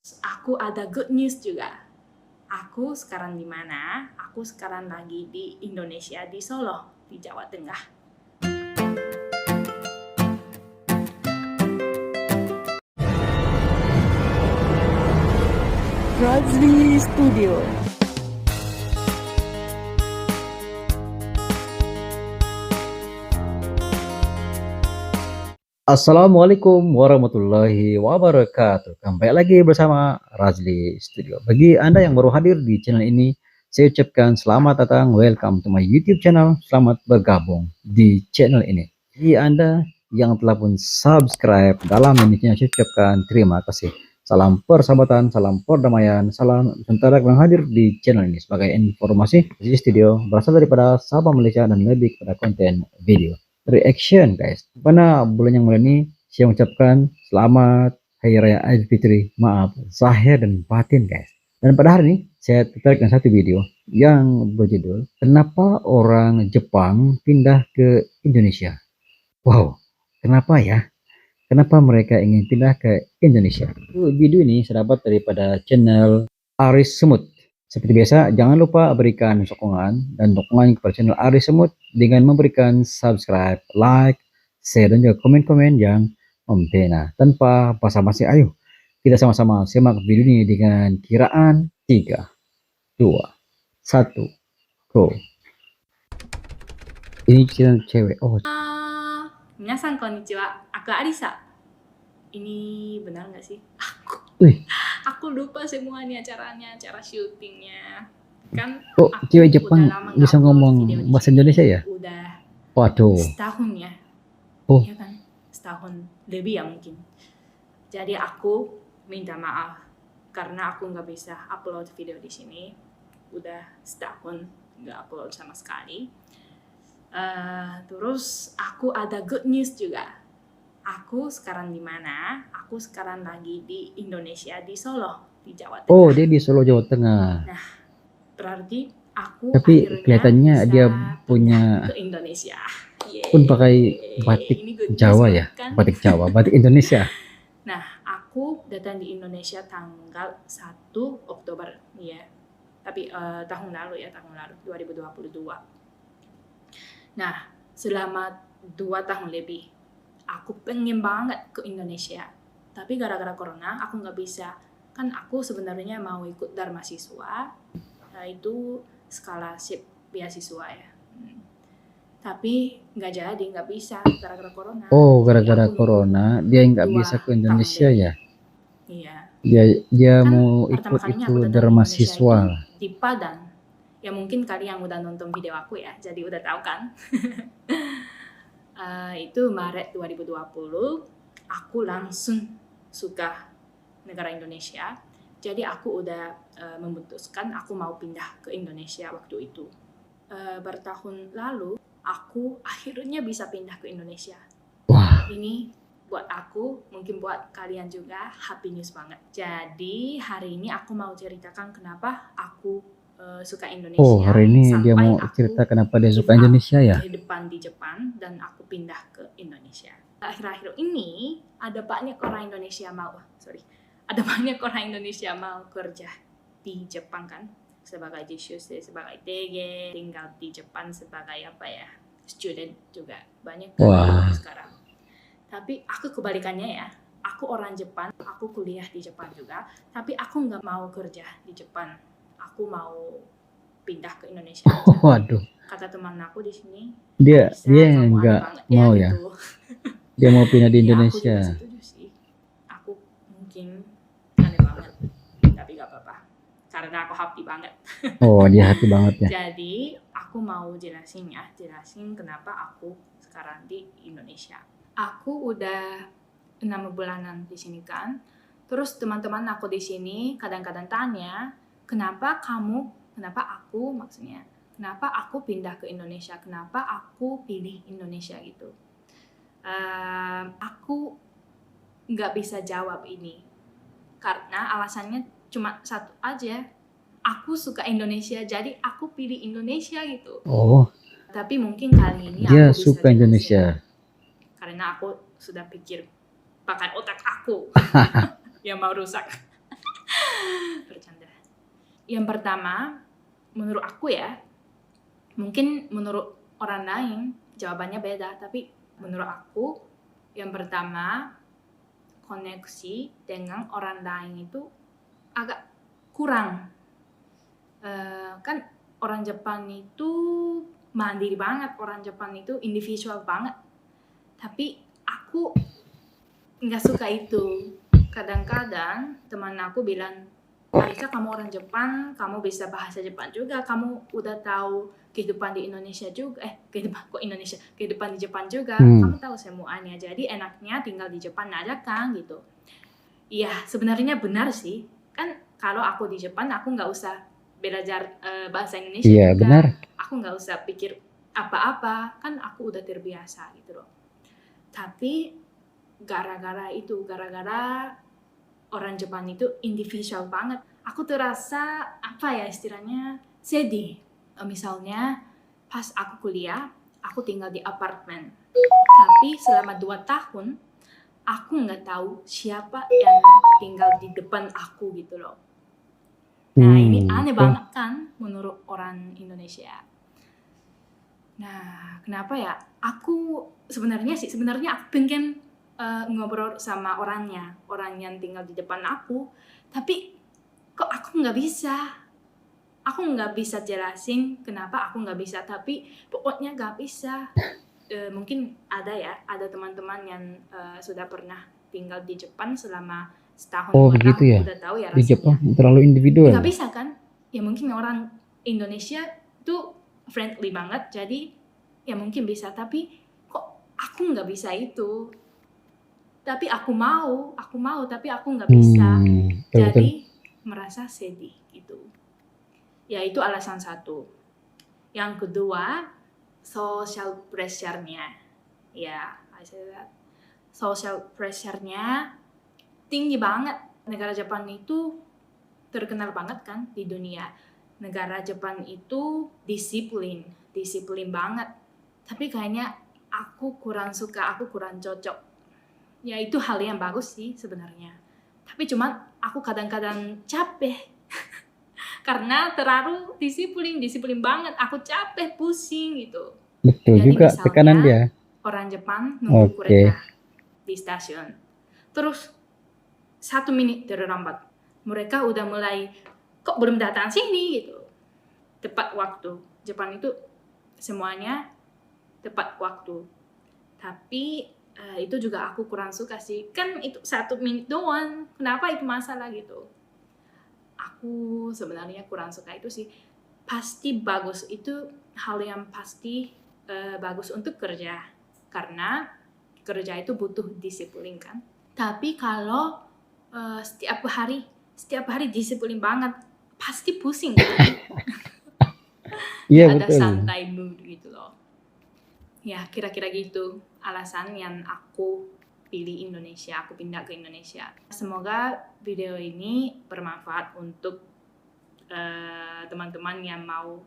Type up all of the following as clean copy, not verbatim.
Aku ada good news juga. Aku sekarang di mana? Aku sekarang lagi di Indonesia, di Solo, di Jawa Tengah. Razli Studio. Assalamualaikum warahmatullahi wabarakatuh. Kembali lagi bersama Razli Studio. Bagi Anda yang baru hadir di channel ini, saya ucapkan selamat datang, welcome to my YouTube channel. Selamat bergabung di channel ini. Bagi Anda yang telah pun subscribe dalam ini, saya ucapkan terima kasih. Salam persahabatan, salam perdamaian, salam sementara yang hadir di channel ini. Sebagai informasi, Razli Studio berasal daripada Sabah Malaysia dan lebih kepada konten video reaction guys. Pada bulan yang mulia ini saya mengucapkan selamat Hari Raya Idul Fitri, maaf zahir dan batin guys. Dan pada hari ini saya tertarik dengan satu video yang berjudul kenapa orang Jepang pindah ke Indonesia. Wow, kenapa ya? Kenapa mereka ingin pindah ke Indonesia? Video ini saya dapat daripada channel Aris Semut. Seperti biasa, jangan lupa berikan sokongan dan dukungan kepada channel Aris Semut dengan memberikan subscribe, like, share, dan juga komen-komen yang membina. Tanpa basa-basi, ayo kita sama-sama simak video ini dengan kiraan 3, 2, 1, go. Ini channel cewek. Oh, Minasan konnichiwa, aku Arisa. Ini benar nggak sih? wih, Aku lupa semuanya caranya, cara syutingnya. Kan kok aku cewek udah Jepang lama nggak bisa upload ngomong video di bahasa sini. Indonesia ya? Udah Waduh. setahun ya. Oh. Ya kan? Setahun lebih ya mungkin. Jadi aku minta maaf karena aku nggak bisa upload video di sini. Udah setahun nggak upload sama sekali. Terus aku ada good news juga. Aku sekarang di mana? Aku sekarang lagi di Indonesia, di Solo, di Jawa Tengah. Oh, dia di Solo, Jawa Tengah. Nah, berarti aku Tapi akhirnya kelihatannya bisa dia pindah punya ke Indonesia. pun pakai batik Ini good news Jawa banget ya, kan? batik Jawa, batik Indonesia. Nah, aku datang di Indonesia tanggal 1 Oktober ya. Tapi tahun lalu 2022. Nah, selama 2 tahun lebih aku pengen banget ke Indonesia. Tapi gara-gara corona aku nggak bisa. Kan aku sebenarnya mau ikut Dharma Siswa, itu scholarship beasiswa ya. Tapi nggak jadi, nggak bisa gara-gara corona. Oh, Jadi gara-gara aku corona dia nggak 2 bisa ke tahun Indonesia lebih. ya. Iya. Dia Kan mau pertama ikut kalinya itu aku datang di Dharma Indonesia Siswa. itu di Padang. Ya mungkin kalian yang udah nonton video aku ya, jadi udah tahu kan. Itu Maret 2020 aku langsung suka negara Indonesia. Jadi aku udah memutuskan aku mau pindah ke Indonesia waktu itu. Bertahun lalu aku akhirnya bisa pindah ke Indonesia. Wah, Ini buat aku, mungkin buat kalian juga happy news banget. Jadi hari ini aku mau ceritakan kenapa aku suka Indonesia. oh hari ini dia sampai mau aku cerita kenapa dia give suka up Indonesia ya. kehidupan di Jepang dan aku pindah ke Indonesia. Akhir-akhir ini ada banyak orang Indonesia mau kerja di Jepang kan, sebagai jishusei, sebagai TG, tinggal di Jepang sebagai student juga banyak kan. Wah. Sekarang. Tapi aku kebalikannya ya. Aku orang Jepang, aku kuliah di Jepang juga, tapi aku nggak mau kerja di Jepang. Aku mau pindah ke Indonesia aja. Waduh. Kata teman aku di sini, Dia kamu nggak aneh banget mau ya. gitu. Dia mau pindah di Ya, Indonesia. aku juga setuju sih. Aku mungkin aneh banget, tapi gak apa-apa. Karena aku happy banget. Oh, dia hati banget ya. Jadi, aku mau jelasin kenapa aku sekarang di Indonesia. Aku udah 6 bulanan di sini kan. Terus teman-teman aku di sini kadang-kadang tanya, kenapa aku pindah ke Indonesia? Kenapa aku pilih Indonesia gitu? Aku nggak bisa jawab ini karena alasannya cuma satu aja. Aku suka Indonesia, jadi aku pilih Indonesia gitu. Oh, Tapi mungkin kali ini dia aku bisa suka jelasin, Indonesia. karena aku sudah pikir pakai otak aku yang mau rusak. Bercanda. Yang pertama, menurut aku ya, mungkin menurut orang lain jawabannya beda, tapi menurut aku yang pertama, koneksi dengan orang lain itu agak kurang. Kan orang Jepang itu mandiri banget, orang Jepang itu individual banget. Tapi aku nggak suka itu. Kadang-kadang teman aku bilang, Arika kamu orang Jepang, kamu bisa bahasa Jepang juga, kamu udah tahu kehidupan di Indonesia juga, kehidupan di Jepang juga, kamu tahu semuanya, jadi enaknya tinggal di Jepang aja kan gitu. Iya, sebenarnya benar sih, kan kalau aku di Jepang aku nggak usah belajar bahasa Indonesia Iya, juga, benar. aku nggak usah pikir apa-apa, kan aku udah terbiasa gitu loh. Tapi gara-gara orang Jepang itu individual banget, aku terasa apa ya istilahnya, sedih. Misalnya pas aku kuliah, aku tinggal di apartemen, tapi selama 2 tahun aku nggak tahu siapa yang tinggal di depan aku gitu loh. Nah ini aneh banget kan menurut orang Indonesia. Nah kenapa ya, aku sebenarnya aku pengen ngobrol sama orang yang tinggal di depan aku, tapi kok aku nggak bisa jelasin kenapa aku nggak bisa, tapi pokoknya nggak bisa. Mungkin ada teman-teman yang sudah pernah tinggal di Jepang selama setahun 2 begitu tahun, ya. udah tahu ya Di rasanya. Jepang terlalu individual. Nggak bisa kan? Ya mungkin orang Indonesia tuh friendly banget, jadi ya mungkin bisa, tapi kok aku nggak bisa itu. Tapi aku mau, tapi aku nggak bisa. Jadi merasa sedih gitu. Ya itu alasan satu. Yang kedua, social pressure-nya. Ya, social pressure-nya tinggi banget. Negara Jepang itu terkenal banget kan di dunia. Negara Jepang itu disiplin banget. Tapi kayaknya aku kurang suka, aku kurang cocok. Ya itu hal yang bagus sih sebenarnya. Tapi cuman aku kadang-kadang capek. Karena terlalu disiplin banget. Aku capek, pusing gitu. Betul. Jadi juga misalnya, tekanan dia. Orang Jepang nunggu kereta di stasiun. Terus 1 menit terlambat. Mereka udah mulai, kok belum datang sini gitu. Tepat waktu. Jepang itu semuanya tepat waktu. Tapi itu juga aku kurang suka sih. Kan itu 1 menit doang. Kenapa itu masalah gitu? Aku sebenarnya kurang suka itu sih. Pasti bagus, itu hal yang pasti bagus untuk kerja. Karena kerja itu butuh disiplin kan. Tapi kalau setiap hari disiplin banget, pasti pusing gitu. Iya, ada betul. santai mood gitu loh. Ya kira-kira gitu alasan yang aku pilih Indonesia, aku pindah ke Indonesia. Semoga video ini bermanfaat untuk teman-teman yang mau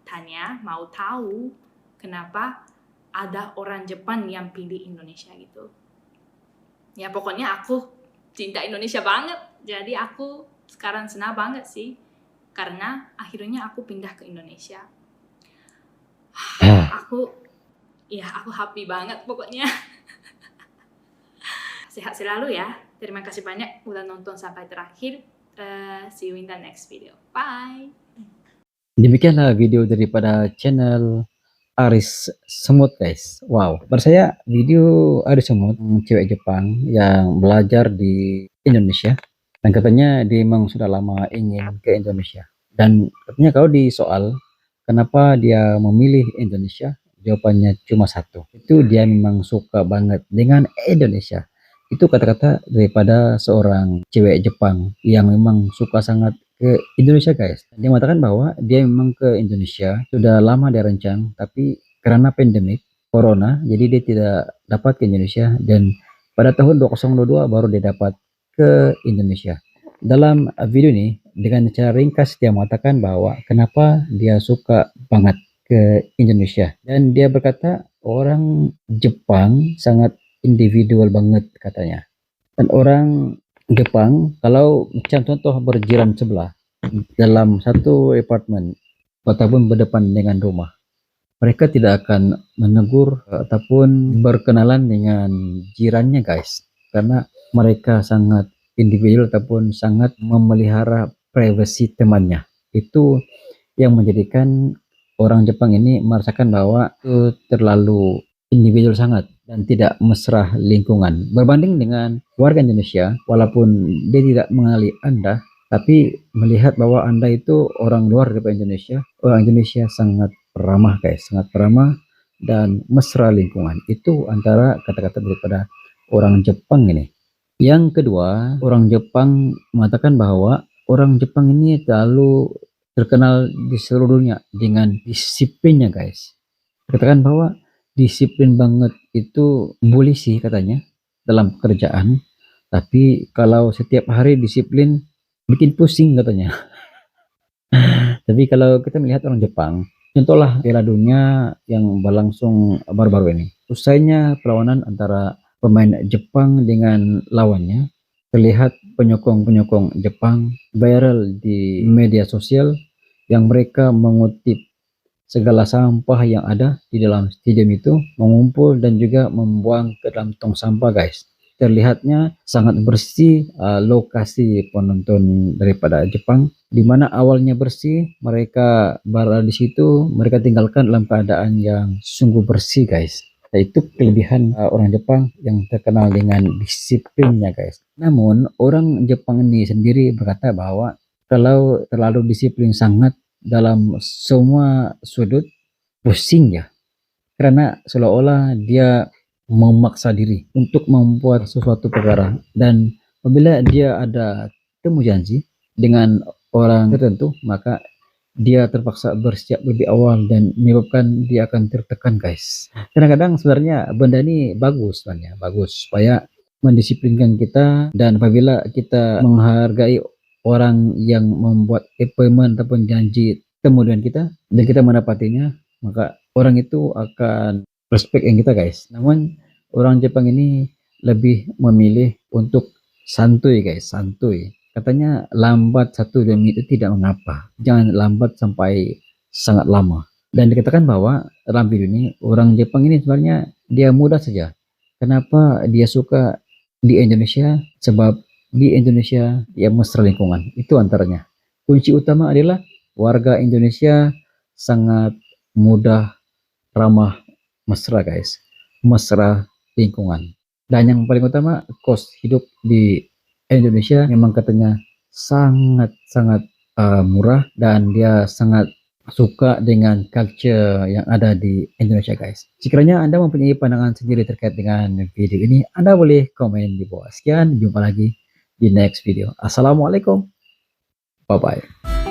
tanya, mau tahu kenapa ada orang Jepang yang pilih Indonesia gitu. Ya pokoknya aku cinta Indonesia banget, jadi aku sekarang senang banget sih karena akhirnya aku pindah ke Indonesia. Aku happy banget pokoknya. Sehat selalu ya. Terima kasih banyak udah nonton sampai terakhir. See you in the next video. Bye. Demikianlah video daripada channel Aris Semut guys. Wow, menurut saya video Aris Semut, cewek Jepang yang belajar di Indonesia, dan katanya dia memang sudah lama ingin ke Indonesia. Dan katanya kalau di soal kenapa dia memilih Indonesia, jawabannya cuma satu, itu dia memang suka banget dengan Indonesia. Itu kata-kata daripada seorang cewek Jepang yang memang suka sangat ke Indonesia guys. Dia mengatakan bahwa dia memang ke Indonesia sudah lama dia rencang, tapi karena pandemik corona jadi dia tidak dapat ke Indonesia, dan pada tahun 2022 baru dia dapat ke Indonesia. Dalam video ini dengan cara ringkas dia mengatakan bahwa kenapa dia suka banget ke Indonesia, dan dia berkata orang Jepang sangat individual banget katanya, dan orang Jepang, kalau macam contoh berjiran sebelah dalam satu apartemen ataupun berdepan dengan rumah, mereka tidak akan menegur ataupun berkenalan dengan jirannya guys, karena mereka sangat individual ataupun sangat memelihara privasi temannya. Itu yang menjadikan orang Jepang ini merasakan bahwa itu terlalu individual sangat dan tidak mesra lingkungan. Berbanding dengan warga Indonesia, walaupun dia tidak mengenali Anda, tapi melihat bahwa Anda itu orang luar dari Indonesia, orang Indonesia sangat ramah guys, sangat ramah dan mesra lingkungan. Itu antara kata-kata daripada orang Jepang ini. Yang kedua, orang Jepang mengatakan bahwa orang Jepang ini terlalu terkenal di seluruh dunia dengan disiplinnya guys. Katakan bahwa disiplin banget itu boleh sih katanya dalam pekerjaan, tapi kalau setiap hari disiplin bikin pusing katanya. Tapi kalau kita melihat orang Jepang, contohlah Piala Dunia yang berlangsung baru-baru ini. Usainya perlawanan antara pemain Jepang dengan lawannya, terlihat penyokong-penyokong Jepang viral di media sosial yang mereka mengutip segala sampah yang ada di dalam stadium itu, mengumpul dan juga membuang ke dalam tong sampah guys. Terlihatnya sangat bersih lokasi penonton daripada Jepang, di mana awalnya bersih, mereka berada di situ, mereka tinggalkan dalam keadaan yang sungguh bersih guys. Itu kelebihan orang Jepang yang terkenal dengan disiplinnya guys. Namun orang Jepang ini sendiri berkata bahwa kalau terlalu disiplin sangat dalam semua sudut, pusing ya, karena seolah-olah dia memaksa diri untuk membuat sesuatu perkara, dan apabila dia ada temu janji dengan orang tertentu, maka dia terpaksa bersiap lebih awal dan menyebabkan dia akan tertekan guys. Kadang-kadang sebenarnya benda ini bagus, sebenarnya bagus supaya mendisiplinkan kita, dan apabila kita menghargai orang yang membuat appointment ataupun janji temu dengan kita dan kita mendapatinya, maka orang itu akan respect yang kita guys. Namun orang Jepang ini lebih memilih untuk santuy guys, santuy. Katanya lambat 1-2 menit itu tidak mengapa, jangan lambat sampai sangat lama. Dan dikatakan bahwa dalam video ini orang Jepang ini sebenarnya dia mudah saja. Kenapa dia suka di Indonesia? Sebab di Indonesia dia mesra lingkungan. Itu antaranya. Kunci utama adalah warga Indonesia sangat mudah, ramah, mesra guys, mesra lingkungan. Dan yang paling utama, kos hidup di Indonesia memang katanya sangat-sangat murah, dan dia sangat suka dengan culture yang ada di Indonesia guys. Sekiranya Anda mempunyai pandangan sendiri terkait dengan video ini, Anda boleh komen di bawah. Sekian, jumpa lagi di next video. Assalamualaikum, bye bye.